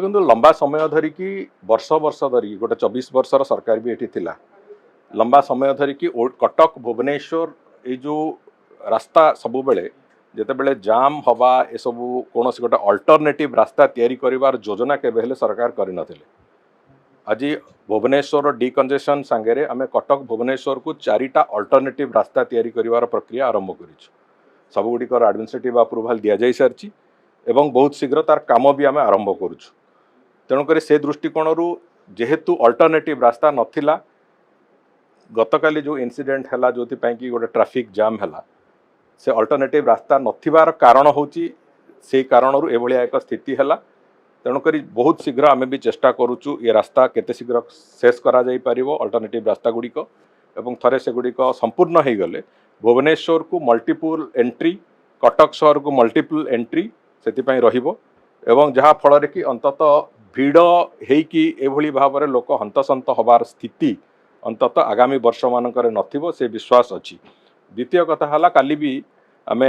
देखो लंबा समय धरिकी वर्ष वर्ष धरिकी गोटे 24 वर्षर सरकार भी ये लंबा समय धरिकी कटक भुवनेश्वर ये जो रास्ता सबु बेले जितेबले जाम हवा ए सबू कौन गोटे अल्टरनेटिव रास्ता तैयारी करिवार योजना केबे हेले सरकार करि नथिले। आज भुवनेश्वर डिकंजेशन सांगे आम कटक भुवनेश्वर को 4टा अल्टरनेटिव रास्ता तैयारी करिवार प्रक्रिया आरंभ करिछु। सबुगुड़िकर एडमिनिस्ट्रेटिव अप्रूवाल दि जाई सारी एवं बहुत शीघ्र तार काम भी आम आरंभ करुछु। तेणुक से दृष्टिकोण जेहेतु अल्टरनेटिव रास्ता नथिला गतकाली जो इनसीडेंट है जो कि गोटे ट्रैफिक जाम है से अल्टरनेटिव रास्ता नथिबार कारण होची से कारणरू एभलिया एक स्थिति है। तेणुक बहुत शीघ्र आम भी चेष्टा करुचु ये रास्ता केते शीघ्र शेष करा जाई परिवो अल्टरनेटिव रास्ता गुड़िक एवं थरे से गुड़िक संपूर्ण हो गले भुवनेश्वर को मल्टीपल एंट्री कटक शहर को मल्टीपल एंट्री से रहिबो एवं जहाँ फल कि अंतत भिड़ होइकी एभली भाव लोक हंतसंत हबार स्थिति अंतत आगामी वर्ष मानक नथिबो से विश्वास अच्छी। द्वितीय कथा है काली भी आम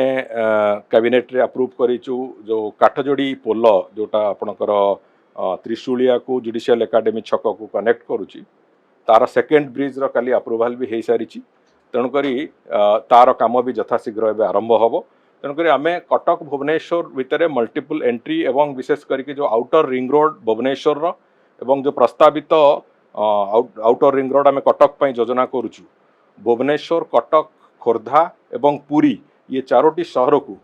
कैबिनेट रे अप्रूव करिचु जो काठजोड़ी पोल जोटा आपणकर त्रिशूलिया को जुडिशियल एकाडेमी छक को कनेक्ट करुच्ची तार सेकेंड ब्रिज रो काली अप्रूवाल भी हो सारी। तेणुक तार काम भी यथाशीघ्र एवं आरंभ हम। तेणुक आम कटक भुवनेश्वर भितर मल्टीपल एंट्री एवं विशेष करके जो आउटर रिंग रोड भुवनेश्वर एवं जो प्रस्तावित आउटर रिंग रोड आम कटक पर योजना करुचु भुवनेश्वर कटक खोर्धा एवं पुरी ये 4टी शहर को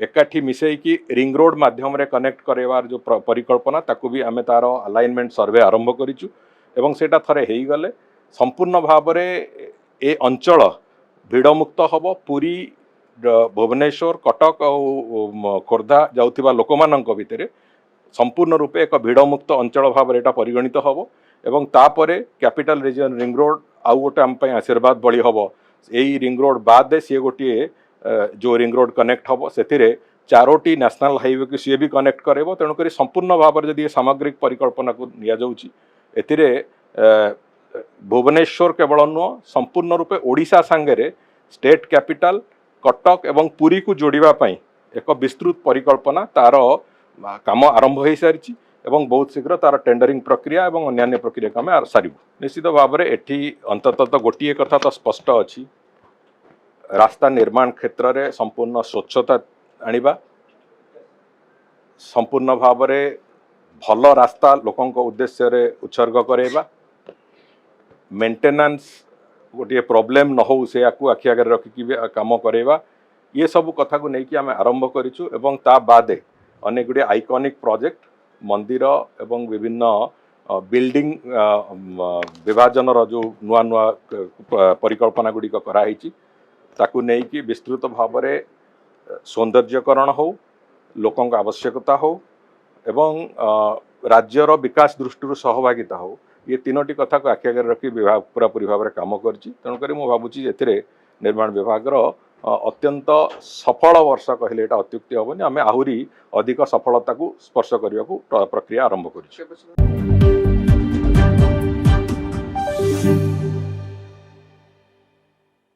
एकाठी मिसेकी रिंग रोड माध्यम रे कनेक्ट करवार जो परिकल्पना ताकू भी आम तार अलाइनमेंट सर्वे आरंभ करिचु एवं सेटा थरे हेई गले संपूर्ण भाव रे ए अंचल भिड़मुक्त हम। पुरी भुवनेश्वर कटक और खोर्धा जाउथिबा लोकमानंक भितरे संपूर्ण रूपे एक भिड़मुक्त अंचल भाव एटा परिगणित हम एवं तापरे कैपिटल रीजन रिंग रोड आउ गोटे आम आशीर्वाद बड़ी हम। यही रिंग रोड बाद सी गोटे जो रिंग रोड कनेक्ट हम से 4टी नेशनल हाईवे को सी भी कनेक्ट करेब। तेणुक संपूर्ण भाव में जदि सामग्रिक परिकल्पना को निरे भुवनेश्वर केवल नुह संपूर्ण रूपे ओडिशा सांगे स्टेट कैपिटल कटक एवं पुरी को जोड़ापी एक विस्तृत परिकल्पना तार काम आरंभ हो सारी एवं बहुत शीघ्र तार टेंडरिंग प्रक्रिया एवं अन्य प्रक्रिया को आम सारू। निश्चित भाव में एटी अंतत गोटे कथा तो स्पष्ट अच्छी रास्ता निर्माण क्षेत्र में संपूर्ण स्वच्छता आनिबा संपूर्ण भाव में भल रास्ता लोकों उद्देश्य रे उत्सर्ग करेबा मेंटेनेंस गोटे प्रॉब्लम न हो से आखि आगे रखिकी काम करेबा ये सब कथा को लेकिन आम आरंभ करिचु एवं ता बादे अनेक गुड़े आइकॉनिक प्रोजेक्ट मंदिर एवं विभिन्न बिल्डिंग विभाजन जो नुआ नुआ परिकल्पना गुड़िक कराई ताकू नहीं विस्तृत भाव में सौंदर्यकरण हो लोकों आवश्यकता हो एवं राज्यर विकास दृष्टि सहभागिता हो ये 3टी कथा को आखि आगे रखी विभाग पूरापूरी भाव में कम करुँच। मु भावुची निर्माण विभाग अत्यंत सफल वर्ष कहले एटा अत्युक्ति हेनी आम आहरी अधिक सफलता को स्पर्श करने को प्रक्रिया आरंभ कर।